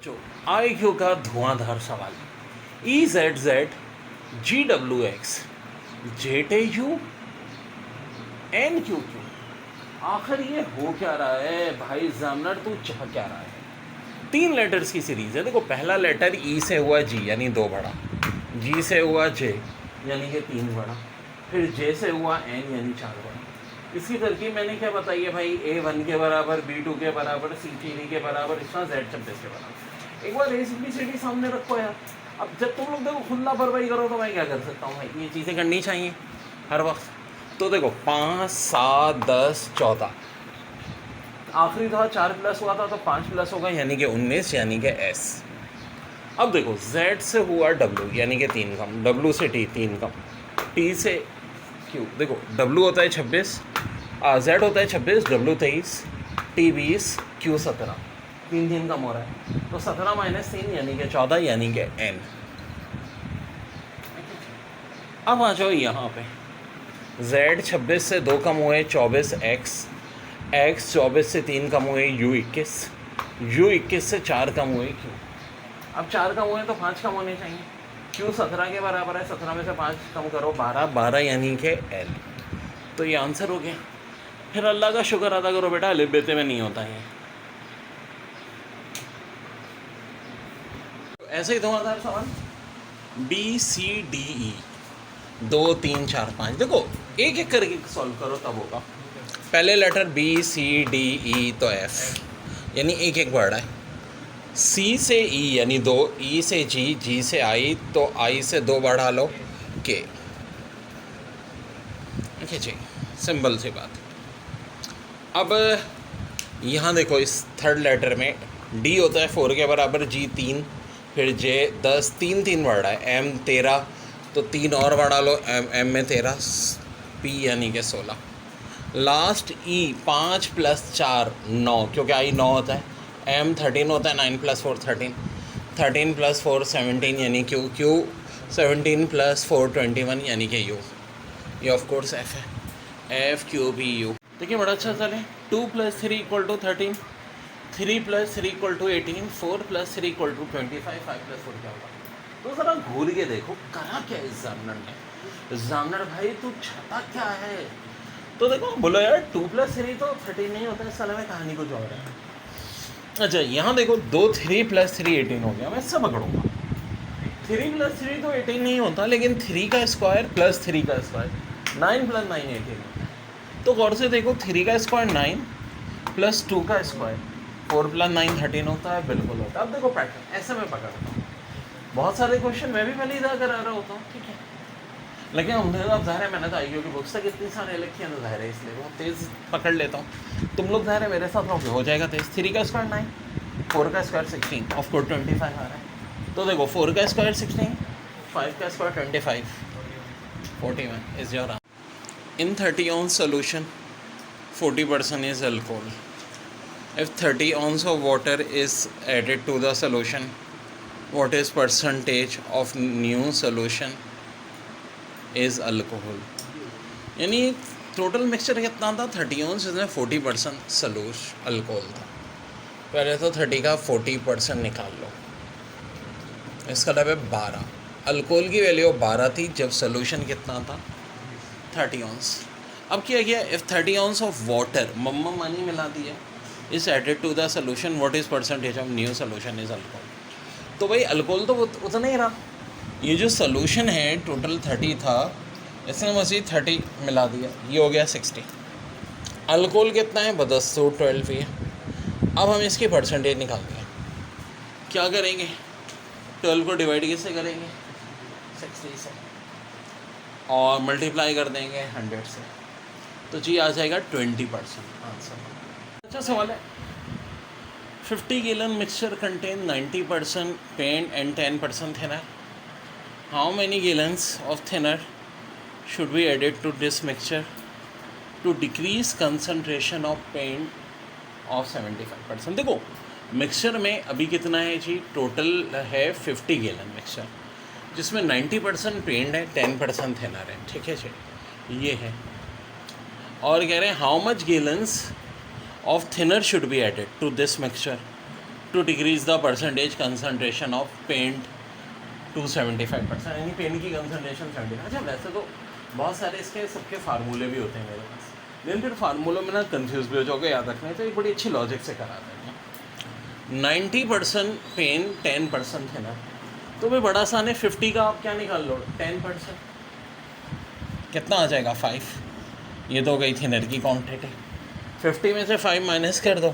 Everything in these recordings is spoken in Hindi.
बच्चों, IQ का धुआंधार सवाल। EZZ GWX JTU NQQ, आखिर ये हो क्या रहा है भाई एग्जामिनर, तू चाह क्या रहा है? 3 लेटर्स की सीरीज है। देखो, पहला लेटर ई से हुआ जी यानी 2 बड़ा, जी से हुआ जे यानी कि 3 बड़ा, फिर जे से हुआ एन यानी 4 बड़ा। इसकी तरकीब मैंने क्या बताई है भाई? A1 के बराबर, B2 के बराबर, C3 के बराबर, इस तरह Z26 के बराबर। एक बार ABCD सामने रखो यार। अब जब तुम लोग देखो खुला बर्बादी करो तो मैं क्या कर सकता हूँ भाई? ये चीज़ें करनी चाहिए हर वक्त। तो देखो 5, 7, 10, 14, आखिरी दफ़ा 4 प्लस हुआ था तो 5 प्लस होगा यानी कि 19 यानी कि S। अब देखो Z से हुआ W यानी कि 3 कम, W से T 3 कम, T से Q। देखो W होता है 26, Z होता है 26, W 23, T 20, Q 17, 3 कम हो रहा है तो 17 - 3 यानी कि 14 यानी कि N। अब आ जाओ यहाँ पे, Z 26 से 2 कम हुए 24 X 24 से 3 कम हुए U 21 से 4 कम हुए Q। अब 4 कम हुए तो 5 कम होने चाहिए। Q 17 के बराबर है, 17 में से 5 कम करो 12 यानी कि L। तो ये आंसर हो गया। फिर अल्लाह का शुक्र अदा करो बेटा, अलिफ बेते में नहीं होता है। ऐसे ही धुआंधार सवाल BCDE 2, 3, 4, 5। देखो एक एक करके सॉल्व करो तब होगा। पहले लेटर BCDE तो F यानी एक एक वर्ड है। C से E यानी 2, E से G, G से I तो I से 2 बढ़ा लो K। ठीक है, सिंपल सी बात। अब यहाँ देखो इस थर्ड लेटर में D होता है 4 के बराबर, G 3, फिर J 10, 3 वर्ड है, M 13 तो 3 और बढ़ा लो, M में 13, P यानी कि 16, लास्ट E 5 + 4 9 क्योंकि I 9 होता है, M 13 होता है, 9 + 4 13, 13 + 4 17 यानी Q 17 + 4 21 यानी कि U। ये ऑफ कोर्स F है, FQBU। देखिए बड़ा अच्छा चले। 2 + 3 = 13, 3 + 3 = 18, 4 + 3 = 25, 5 + 4 क्या होगा? तो ज़रा घूर के देखो करा क्या एग्जामिनर ने। एग्जामिनर भाई तू छता क्या है? तो देखो बोलो यार 2 + 3 तो 13 नहीं होता है, इस साल में कहानी कुछ और है। अच्छा यहाँ देखो 2 3 + 3 18 हो गया, मैं सब पकड़ूंगा। 3 + 3 तो 18 नहीं होता, लेकिन 3 का स्क्वायर + 3 का स्क्वायर 9 + 9 18 होता है। तो गौर से देखो 3 का स्क्वायर 9 + 2 का स्क्वायर 4 + 9 13 होता है, बिल्कुल होता है। अब देखो पैटर्न ऐसे मैं पकड़ता हूँ। बहुत सारे क्वेश्चन मैं भी पहले इधर करा रहा होता हूँ, ठीक है, लेकिन अब ज़ाहिर है मैंने तो IQ की बुक्स तक इतनी सारे लिखी है तो ज़ाहिर है इसलिए बहुत तेज़ पकड़ लेता हूँ। तुम लोग ज़ाहिर है मेरे साथ रहोगे, हो जाएगा तेज़। 3 का स्क्वायर 9, 4 का स्क्वायर 16, ऑफ कोर्स 25 आ रहा है। तो देखो 4 का स्क्वायर 16, 5 का square 25, 41 is your answer. In 30 ounce solution 40% is alcohol. If 30 ounce of water is added to the solution, what is percentage of new solution is alcohol? यानी टोटल मिक्सचर कितना था 30 ounce, इसमें 40% सलूशन अल्कोहल था। पहले तो 30 का 40% निकाल लो, इसका मतलब है 12। अल्कोहल की वैल्यू 12 थी जब सलूशन कितना था 30 ounce। अब क्या किया, इफ़ 30 ounce ऑफ वाटर, मम्मा पानी मिला दिया, is added to the solution, what is percentage of new solution is alcohol. तो भाई अल्कोहल तो उतना ही रहा। ये जो सलूशन है टोटल 30 था, इसने मज़ीद 30 मिला दिया, ये हो गया 60। अल्कोहल कितना है बदस, तो 12 ही है। अब हम इसकी परसेंटेज निकालते हैं। क्या करेंगे, 12 को डिवाइड किससे करेंगे, 60 से, और मल्टीप्लाई कर देंगे 100 से, तो जी आ जाएगा 20% आंसर। अच्छा सवाल है। 50 gallon mixture contain 90% paint and 10% thinner. How many gallons of thinner should be added to this mixture to decrease concentration of paint of 75%? देखो मिक्सचर में अभी कितना है जी, टोटल है 50 गैलन मिक्सचर, जिसमें 90% पेंट है, 10% थिनर है, ठीक है जी, ये है। और कह रहे हैं how much gallons of thinner should be added to this mixture to to decrease the percentage concentration of paint to 75%, यानी पेंट की कंसनट्रेशन 70। अच्छा वैसे तो बहुत सारे इसके सबके फार्मूले भी होते हैं मेरे पास, लेकिन फिर फार्मूलों में ना कंफ्यूज भी हो जाओगे, याद रखना है तो ये बड़ी अच्छी लॉजिक से करा देंगे। 90% पेन 10% है ना, तो भाई बड़ा आसान है, 50 का आप क्या निकाल लो 10%, कितना आ जाएगा 5। ये तो गई थिनर की क्वांटिटी, 50 में से 5 माइनस कर दो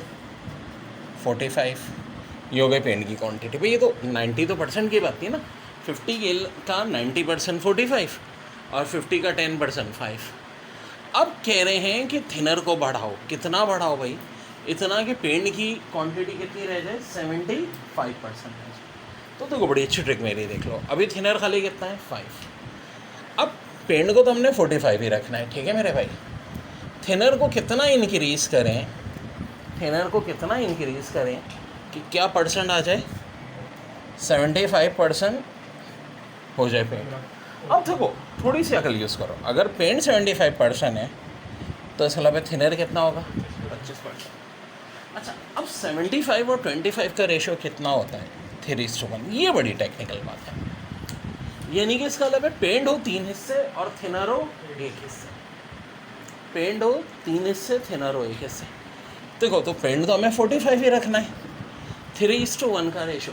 45, ये हो गई पेंट की क्वांटिटी। भाई ये तो 90 तो परसेंट की बात थी ना, 50 का 90% 45 और 50 का 10% 5। अब कह रहे हैं कि थिनर को बढ़ाओ, कितना बढ़ाओ भाई, इतना कि पेंट की क्वांटिटी कितनी रह जाए 75% रह जाए। तो देखो बड़ी अच्छी ट्रिक मेरी देख लो, अभी थिनर खाली कितना है 5, अब पेंट को तो हमने 45 ही रखना है, ठीक है मेरे भाई। थिनर को कितना इंक्रीज़ करें, थिनर को कितना इंक्रीज़ करें कि क्या परसेंट आ जाए 75% हो जाए पेंट। अब देखो थोड़ी सी अकल यूज़ करो, अगर पेंट 75% है तो इसका मतलब थिनर कितना होगा 25%। अच्छा अब 75 और 25 का रेशो कितना होता है 3:1, ये बड़ी टेक्निकल बात है। यानी कि इसका मतलब है पेंट हो 3 हिस्से और थिनर हो 1 हिस्से, पेंट हो 3 हिस्से थिनर हो 1 हिस्से। देखो तो पेंट तो हमें 45 ही रखना है, 3:1 का रेशो,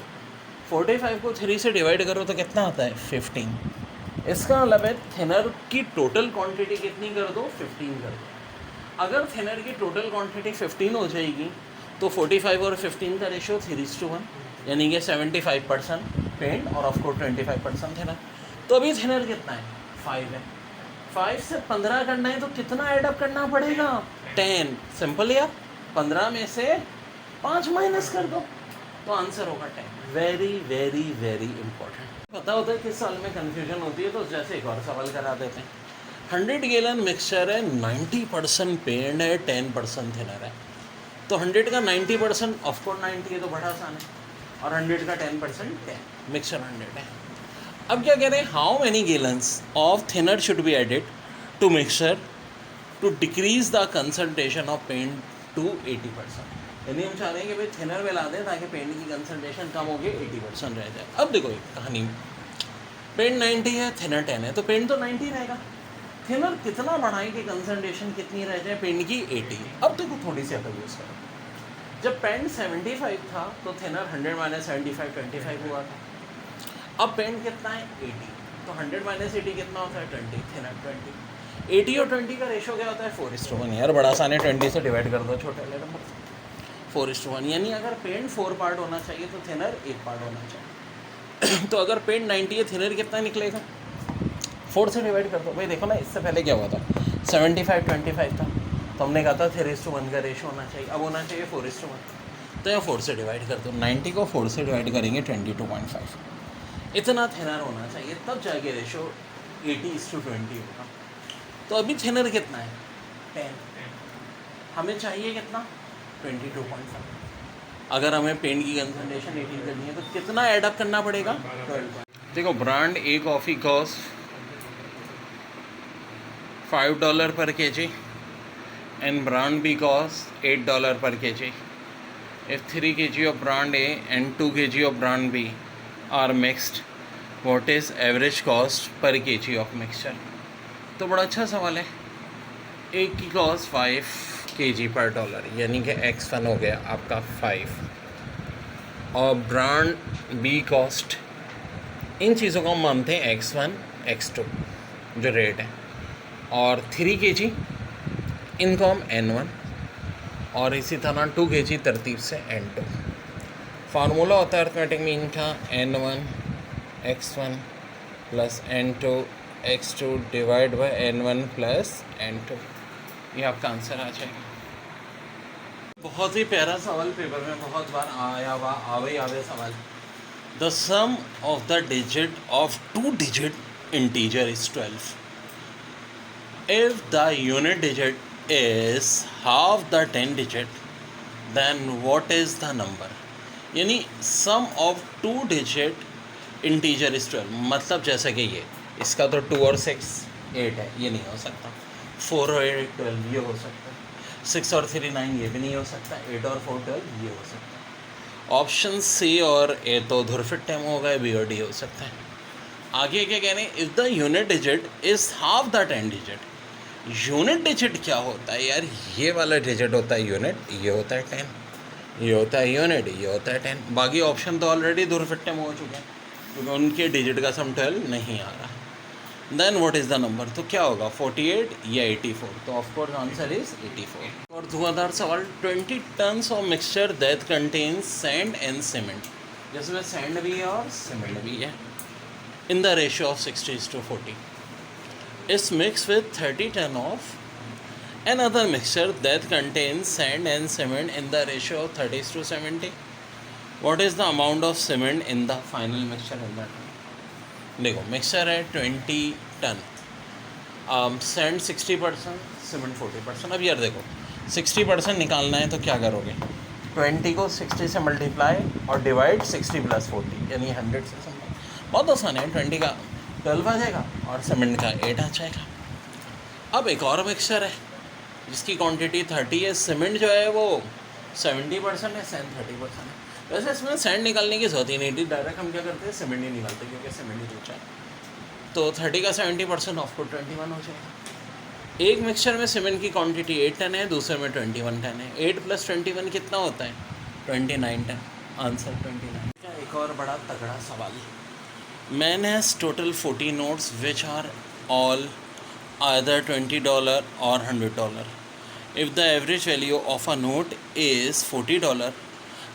45 को 3 से डिवाइड करो तो कितना आता है 15। इसका मतलब है थिनर की टोटल क्वांटिटी कितनी कर दो 15 कर दो। अगर थिनर की टोटल क्वांटिटी 15 हो जाएगी तो 45 और 15 का रेशो 3:1, यानी कि 75% पेंट और ऑफकोर्स 25% थिनर। तो अभी थिनर कितना है 5 है, 5 से 15 करना है तो कितना ऐडअप करना पड़ेगा 10। सिंपल यार, 15 में से 5 माइनस कर दो तो आंसर होगा 10। Very very very important. पता होता है किस साल में कन्फ्यूजन होती है, तो जैसे एक और सवाल करा देते हैं। 100 गैलन मिक्सचर है, 90% पेंट है 10% थिनर है, तो 100 का 90% ऑफकोर्स 90 है तो बड़ा आसान है, और 100 का 10% 10, मिक्सचर 100 है। अब क्या कह रहे हैं, how many gallons of thinner should be added to mixture to decrease the concentration of paint to 80%। यानी हम चाह रहे हैं कि भाई थिनर मिला दें ताकि पेंट की कंसनट्रेशन कम हो गई 80% रह जाए। अब देखो एक कहानी, पेंट 90 है थिनर 10 है, तो पेंट तो 90 रहेगा, थिनर कितना बढ़ाएं कि कंसनट्रेशन कितनी रह जाए पेंट की 80। अब देखो थोड़ी सी अकल यूज़ करो, जब पेंट 75 था तो थिनर 100 माइनस 75 25 हुआ था। अब पेंट कितना है 80, तो 100 माइनस 80 कितना होता है 20, थिनर 20। 80 और 20 का रेशो क्या होता है 4:1। यार बड़ा आसान है, 20 से डिवाइड कर दो छोटे वाले नंबर से, 4:1। यानी अगर पेंट 4 पार्ट होना चाहिए तो थिनर 1 पार्ट होना चाहिए। तो अगर पेंट 90 है थिनर कितना निकलेगा 4 से डिवाइड कर दो। भाई देखो ना, इससे पहले क्या हुआ था 75 25 था, तो हमने कहा था 3:1 का रेशो होना चाहिए, अब होना चाहिए 4:1, तो यहाँ 4 से डिवाइड कर दो। 90 को 4 से डिवाइड करेंगे 22.5, इतना थिनर होना चाहिए, तब जाके रेशो 80:20 होगा। तो अभी थिनर कितना है 10, हमें चाहिए कितना 22.5। अगर हमें पेंट की कंसनट्रेशन 18 करनी है तो कितना ऐडअप करना पड़ेगा 12। देखो brand A coffee cost $5 per kg and brand B costs $8 per kg. If 3 kg of brand A and 2 kg of brand B are mixed, what is average cost per kg of mixture? तो बड़ा अच्छा सवाल है। एक की कॉस्ट 5 kg पर डॉलर, यानी कि X1 हो गया आपका 5, और ब्रांड बी कॉस्ट, इन चीज़ों को हम मानते हैं X1 X2 जो रेट है, और 3 kg इनको हम N1, और इसी तरह 2 kg तरतीब से N2। फार्मूला होता है अर्थमेटिक मीन का N1 X1 plus N2 X2 divide by N1 plus N2, ये आपका आंसर आ जाएगा। बहुत ही प्यारा सवाल, पेपर में बहुत बार आया हुआ आवे सवाल। The sum of the digit of 2 digit integer is 12। If the unit digit is half the 10 digit, then what is the number? यानी sum of 2 digit integer is 12। मतलब जैसे कि ये इसका तो 2 और 6 8 है, ये नहीं हो सकता। 4 और 8 12 ये हो सकता है। 6 और 3 9 ये भी नहीं हो सकता। 8 और 4 12 ये हो सकता है। ऑप्शन सी और ए तो धुरफिट्टे में होगा, बी और डी हो सकता है। आगे क्या कह रहे हैं, if the unit digit is half the 10 digit. Unit digit क्या होता है यार, ये वाला डिजिट होता है यूनिट, ये होता है 10, ये होता है यूनिट, ये होता है 10। बाकी ऑप्शन तो ऑलरेडी धुरफिट्टे में हो चुके हैं क्योंकि उनके डिजिट का सम 12 नहीं आ रहा। Then what is the number, तो क्या होगा 48 या 84, तो ऑफकोर्स आंसर इज 84। और धुआंधार सवाल, 20 tons of mixture that contains sand and cement, जिसमें सैंड भी है और सीमेंट भी है, in the ratio of 60:40 is mixed with 30 ton of another mixture that contains sand and cement in the ratio of 30:70. What is the amount of cement in the final mixture in that? देखो मिक्सचर है 20 टन, सैंड 60%, सीमेंट 40%। अब यार देखो 60% निकालना है तो क्या करोगे, 20 को 60 से मल्टीप्लाई और डिवाइड 60 + 40 यानी 100 से। बहुत आसान है, 20 का 12 आ जाएगा और सीमेंट का 8 आ जाएगा। अब एक और मिक्सचर है जिसकी क्वांटिटी 30 है, सीमेंट जो है वो 70% है, सैंड 30% है। वैसे इसमें सैंड निकालने की जरूरत ही नहीं थी, डायरेक्ट हम क्या करते हैं सीमेंट ही निकालते हैं क्योंकि सीमेंट ही पूछा है। तो 30 का 70% ऑफ 21 हो जाएगा। एक मिक्सचर में सीमेंट की क्वांटिटी 8 टन है, दूसरे में 21 टन है। 8 + 21 कितना होता है, 29 टन। आंसर 29। क्या एक और बड़ा तगड़ा सवाल, Man has total 40 notes which are all either $20 or $100. If the average value of a note is $40,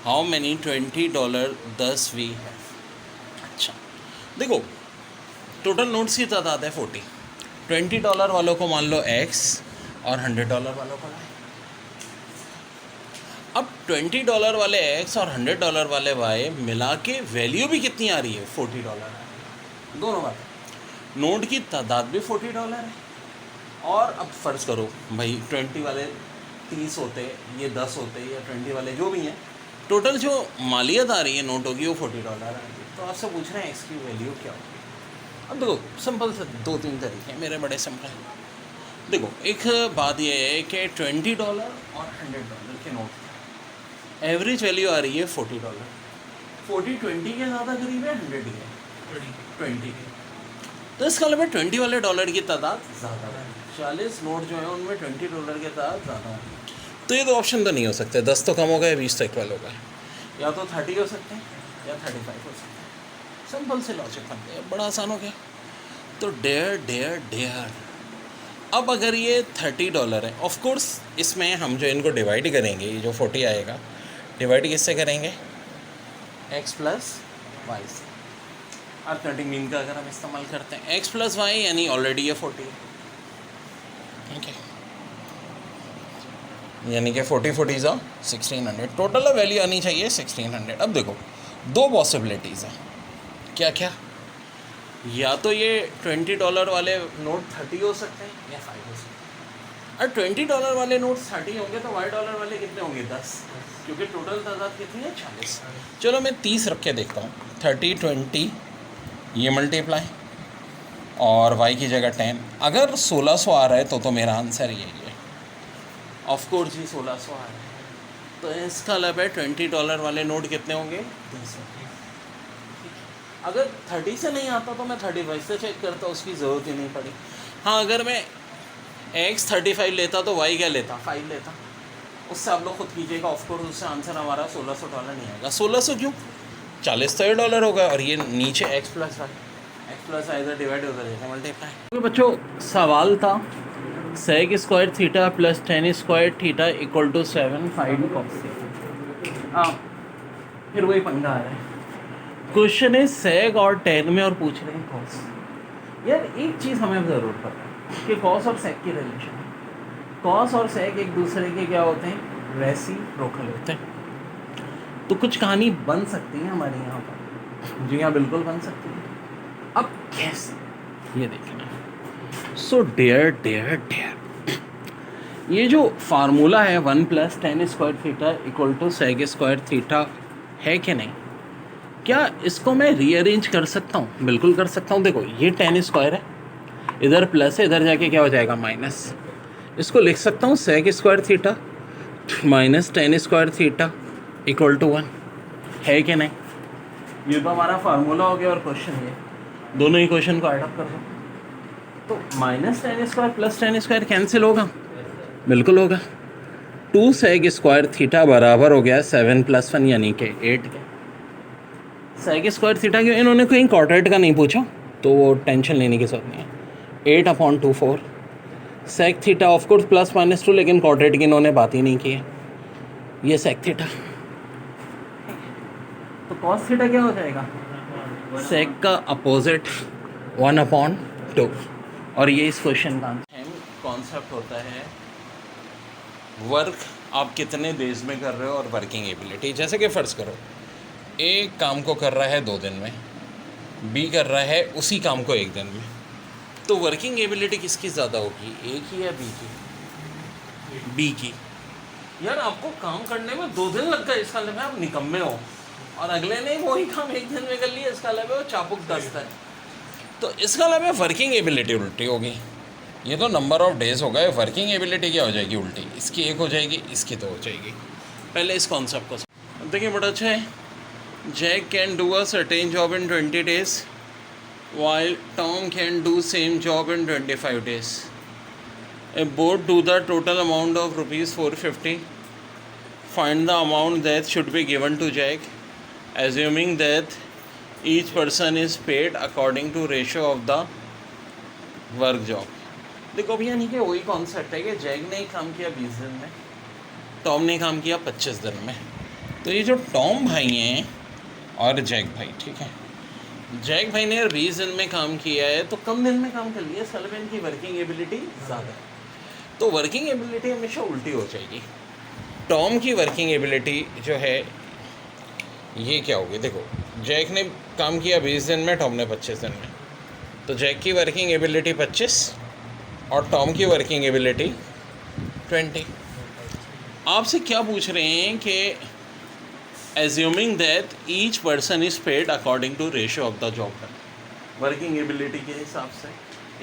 how many $20 does we have? अच्छा देखो, टोटल नोट्स की तादाद है 40। $20 वालों को मान लो X और $100 वालों को Y। अब $20 वाले X और $100 वाले Y मिला के वैल्यू भी कितनी आ रही है, $40 है। दोनों बात, नोट की तादाद भी $40 है। और अब फ़र्ज़ करो भाई 20 वाले 30 होते, ये 10 होते या 20 वाले जो भी हैं, टोटल जो मालियत आ रही है नोटों की वो $40 आ रही है। तो आपसे पूछ रहे हैं एक्स की वैल्यू क्या होगी। अब देखो सिंपल से 2-3 तरीके हैं मेरे, बड़े सिंपल हैं। देखो एक बात ये है कि $20 और $100 के नोट एवरेज वैल्यू आ रही है $40। 40 20 के ज़्यादा करीब है, 100 के 20 के, तो इसका मतलब 20 वाले डॉलर की तादाद ज़्यादा है। 40 नोट जो है उनमें $20 की तादाद ज़्यादा है। तो ये तो ऑप्शन तो नहीं हो सकते, 10 तो कम हो गए, 20 तो इक्वल हो गए, या तो 30 हो सकते हैं या 35 हो सकते हैं। सिंपल से लॉजिक बन गया, बड़ा आसान हो गया। तो डेयर अब अगर ये $30 है, ऑफ कोर्स इसमें हम जो इनको डिवाइड करेंगे, ये जो 40 आएगा डिवाइड किससे करेंगे, x + y से। अर्थमेटिक मीन का अगर हम इस्तेमाल करते हैं x + y यानी ऑलरेडी ये 40 है, ठीक है, यानी कि 40 = 1600। टोटल वैल्यू आनी चाहिए 1600। अब देखो दो पॉसिबिलिटीज़ हैं, क्या क्या, या तो ये $20 वाले नोट 30 हो सकते हैं या 5 हो सकते हैं। और $20 वाले नोट 30 होंगे तो $Y वाले कितने होंगे, 10, क्योंकि टोटल तादाद कितनी है, 40। चलो मैं 30 रख के देखता हूँ, 30 20 ये मल्टीप्लाई और y की जगह 10। अगर 1600 आ रहा है तो मेरा आंसर यही है, ऑफ कोर्स जी 1600 आ रहा है। तो इसका मतलब है $20 वाले नोट कितने होंगे, 30 होंगे। अगर 30 से नहीं आता तो मैं 35 से चेक करता, उसकी ज़रूरत ही नहीं पड़ी। हाँ अगर मैं x 35 लेता तो y क्या लेता, 5 लेता। उससे आप लोग खुद कीजिएगा, ऑफ कोर्स उससे आंसर हमारा $1600 नहीं आएगा। 1600 क्यों, 40 तो ये डॉलर होगा और ये नीचे x + y इधर डिवाइड उधर जाएगा मल्टीप्लाई। तो बच्चों सवाल था sec square theta + tan square theta = 7 find cos theta. हाँ फिर वही पंगा आ रहा है, क्वेश्चन है sec और tan में और पूछ रहे हैं cos। यार एक चीज़ हमें ज़रूर पता है कि cos और sec की रिलेशन है। cos और sec एक दूसरे के क्या होते हैं, रेसिप्रोकल होते हैं। तो कुछ कहानी बन सकती है हमारे यहाँ पर, जी हाँ बिल्कुल बन सकती है। अब कैसे, ये देखना। सो डेयर ये जो फार्मूला है 1 + tan square theta = sec square theta है कि नहीं, क्या इसको मैं रीअरेंज कर सकता हूँ, बिल्कुल कर सकता हूँ। देखो ये tan स्क्वायर है, इधर प्लस है, इधर जाके क्या हो जाएगा माइनस। इसको लिख सकता हूँ sec square theta - tan square theta = 1। है कि नहीं? ये तो हमारा फार्मूला हो गया और क्वेश्चन ये, दोनों ही क्वेश्चन को ऐड अप कर दो तो -tan² प्लस tan² कैंसिल होगा, बिल्कुल होगा। 2 sec स्क्वायर थीटा बराबर हो गया 7 + 1 यानी कि 8 के। sec स्क्वायर थीटा क्यों, इन्होंने कोई क्वाड्रेट का नहीं पूछा तो वो टेंशन लेने की जरूरत नहीं है। 8/24 sec थीटा ऑफ कोर्स +-2, लेकिन क्वाड्रेट की इन्होंने बात ही नहीं की है। ये sec थीटा, तो cos थीटा क्या हो जाएगा, sec का अपोजिट 1/2। और ये इस क्वेश्चन का कॉन्सेप्ट होता है वर्क आप कितने डेज में कर रहे हो और वर्किंग एबिलिटी। जैसे कि फ़र्ज़ करो ए काम को कर रहा है 2 दिन में, बी कर रहा है उसी काम को 1 दिन में, तो वर्किंग एबिलिटी किसकी ज़्यादा होगी, ए की या बी की? बी की। यार आपको काम करने में 2 दिन लग गए, इसका मतलब आप निकम्मे हो, और अगले ने वही काम 1 दिन में कर लिया, इसका मतलब वो चापुक दस्त है। तो इसका मतलब वर्किंग एबिलिटी उल्टी होगी। ये तो नंबर ऑफ डेज हो गए, वर्किंग एबिलिटी क्या हो जाएगी उल्टी, इसकी 1 हो जाएगी, इसकी 2 हो जाएगी। पहले इस कॉन्सेप्ट को देखिए, बड़ा अच्छा है। Jack can do a certain job in 20 days while Tom can do same job in 25 days. Both do the total amount of rupees 450. Find the amount that should be given to Jack, assuming that each person is paid according to ratio of the work job. देखो भैया, नहीं कि वही कॉन्सेप्ट है कि जैक ने काम किया 20 दिन में, टॉम ने काम किया 25 दिन में। तो ये जो टॉम भाई हैं और जैक भाई, ठीक है, जैक भाई ने 20 दिन में काम किया है तो कम दिन में काम कर लिया, साल की वर्किंग एबिलिटी ज़्यादा है, तो वर्किंग एबिलिटी हमेशा उल्टी हो जाएगी। टॉम की वर्किंग एबिलिटी जो है ये क्या होगी, देखो जैक ने काम किया 20 दिन में, टॉम ने 25 दिन में, तो जैक की वर्किंग एबिलिटी 25 और टॉम की वर्किंग एबिलिटी 20। आपसे क्या पूछ रहे हैं कि assuming that each person is paid according to ratio of the job done, working ability के हिसाब से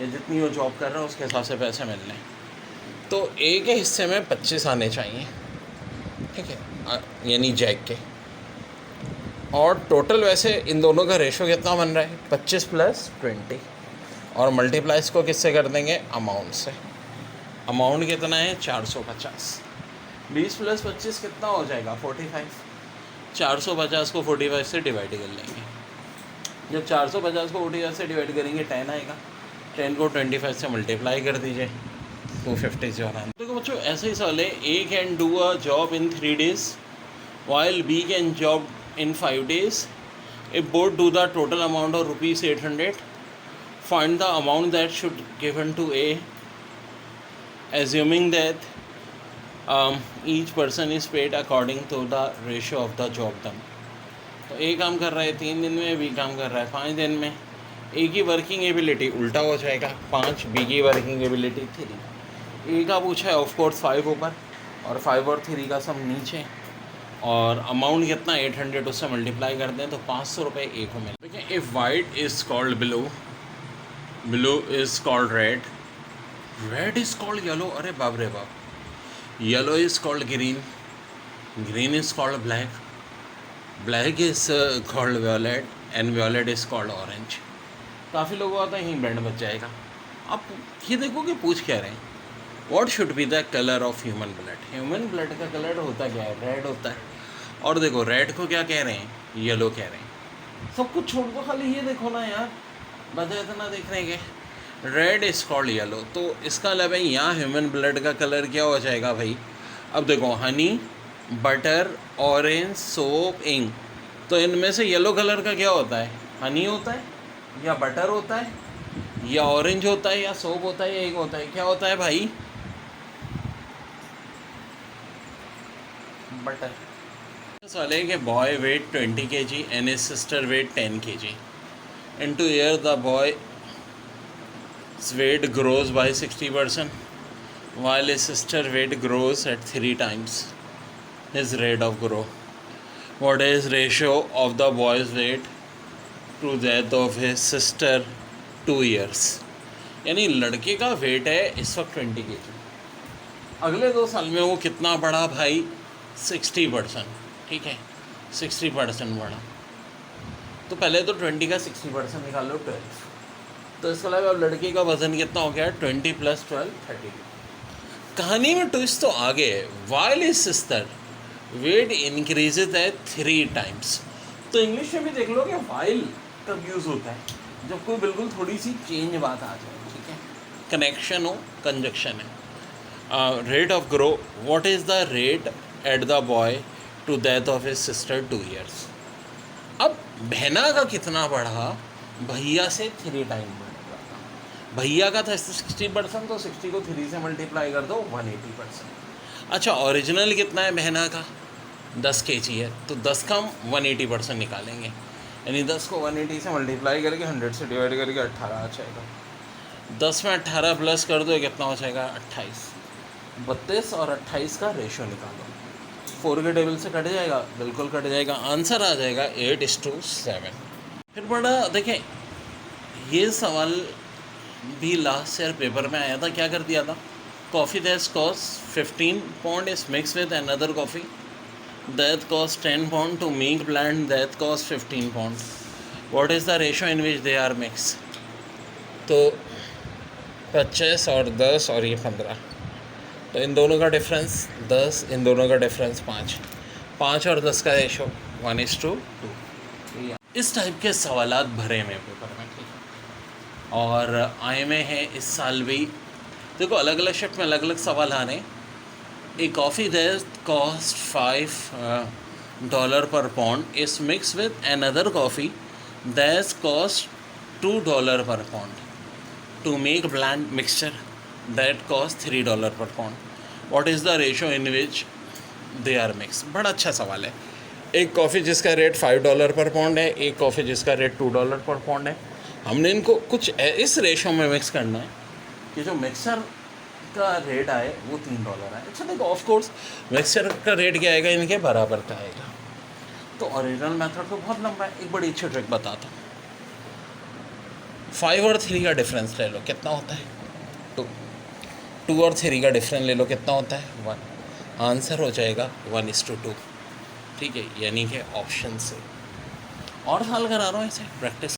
या जितनी वो जॉब कर रहा है उसके हिसाब से पैसे मिल रहे हैं, तो ए के हिस्से में 25 आने चाहिए, ठीक है, यानी जैक के, और टोटल वैसे इन दोनों का रेशियो कितना बन रहा है, 25 + 20, और मल्टीप्लाई इसको किससे कर देंगे, अमाउंट से। अमाउंट कितना है 450, 20 + 25 कितना हो जाएगा 45, 450 को 45 से डिवाइड कर लेंगे। जब 450 को 45 से डिवाइड करेंगे 10 आएगा, 10 को 25 से मल्टीप्लाई कर दीजिए, 250 जो आ रहा है। देखो बच्चों, ऐसे ही सवाल है, A can do a job in 3 days while B can job in 5 days. If both do the total amount of rupees 800, find the amount that should given to A, assuming that each person is paid according to the ratio of the job done. तो A काम कर रहा है 3 दिन में, B काम कर रहा है 5 दिन में। A की वर्किंग एबिलिटी उल्टा हो जाएगा 5, B की वर्किंग एबिलिटी 3। A का पूछा है ऑफ कोर्स 5 ऊपर और 5 और 3 का सम नीचे, और अमाउंट कितना 800, उससे मल्टीप्लाई कर दें तो 500 रुपये ए को मिले। देखिए, if white is called blue, blue is called red, red is called yellow, अरे बाप रे बाप, yellow is called green, green is called black, black is called violet, and violet is called orange. काफ़ी लोगों का तो यहीं बैंड बच जाएगा। आप ये देखो कि पूछ क्या रहे हैं, what should be the colour of human blood. Human blood का कलर होता क्या है, रेड होता है, और देखो रेड को क्या कह रहे हैं, येलो कह रहे हैं। सब कुछ छोड़ दो, खाली ये देखो ना यार, बता इतना देख रहे हैं कि रेड इज़ कॉल्ड येलो, तो इसका मतलब है यहाँ ह्यूमन ब्लड का कलर क्या हो जाएगा भाई। अब देखो honey, butter, orange, soap, ink, तो इनमें से येलो कलर का क्या होता है, हनी होता है या बटर होता है या ऑरेंज होता है या सोप होता है या इंक होता है, क्या होता है भाई, बटर। सवाल है कि boy weight 20 kg and his sister weight 10 kg। In 2 years the boy weight grows by 60% while his sister weight grows at 3 times his rate of growth. What is ratio of the boy's weight to that of his sister 2 years? यानी लड़के का वेट है इस वक्त 20 kg, अगले 2 साल में वो कितना बढ़ा भाई 60%, ठीक है, 60% बढ़ा, तो पहले तो 20 का 60% निकाल लो 12। तो इसके अलावा अब लड़की का वज़न कितना हो गया? 20 + 12 32। कहानी में ट्विस्ट तो आगे है। While is sister weight increases है 3 टाइम्स। तो इंग्लिश में भी देख लो कि वाइल कब यूज़ होता है, जब कोई बिल्कुल थोड़ी सी चेंज बात आ जाए, ठीक है, कनेक्शन हो, कंजक्शन है। Rate of grow, what is the rate at the boy to death of his sister 2 years। अब बहना का कितना बढ़ा? भैया से 3 टाइम बढ़ेगा। भैया का था 60%, तो 60 को 3 से मल्टीप्लाई कर दो 180%। अच्छा, ओरिजिनल कितना है बहना का? 10 kg है, तो 10 का हम 180% निकालेंगे, यानी 10 को 180 से मल्टीप्लाई करके 100 से डिवाइड करके 18 आ जाएगा। 10 में 18 प्लस कर दो, कितना हो जाएगा? 28। 32 और 28 का रेशो निकालो, 4 के टेबल से कट जाएगा, बिल्कुल कट जाएगा, आंसर आ जाएगा 8:7। फिर बड़ा देखें, ये सवाल भी लास्ट ईयर पेपर में आया था। क्या कर दिया था? Coffee that cost 15 pound is mix with another coffee that cost 10 pound to make blend that cost 15 pound. What is the ratio in which they are mixed? तो 25 और 10 और ये 15, तो इन दोनों का डिफरेंस 10, इन दोनों का डिफरेंस 5, 5 और 10 का रेशो 1:2। इस टाइप के सवालात भरे में पेपर में, ठीक है, और आए में है इस साल भी। देखो, अलग अलग शिफ्ट में अलग अलग सवाल आ रहे हैं। A coffee that cost $5 per pound is mixed with another coffee that costs $2 per pound to make blend mixture that costs $3 per pound. What is the ratio in which they are mixed? बड़ा अच्छा सवाल है। एक कॉफ़ी जिसका रेट $5 पर पाउंड है, एक कॉफ़ी जिसका रेट $2 पर पाउंड है। हमने इनको कुछ इस रेशो में मिक्स करना है कि जो मिक्सर का रेट आए वो $3 है। अच्छा देखो, ऑफ कोर्स मिक्सचर का रेट क्या आएगा? इनके बराबर का आएगा। तो ओरिजिनल मेथड तो बहुत लंबा है। एक बड़ी अच्छी ट्रिक बताता हूँ। 5 और 3 का डिफरेंस ले लो, कितना होता है? 2। 2 और 3 का डिफरेंस ले लो, कितना होता है? 1। आंसर हो जाएगा 1:2, ठीक है, यानी कि ऑप्शन से। और साल करा रहा हूँ इसे प्रैक्टिस।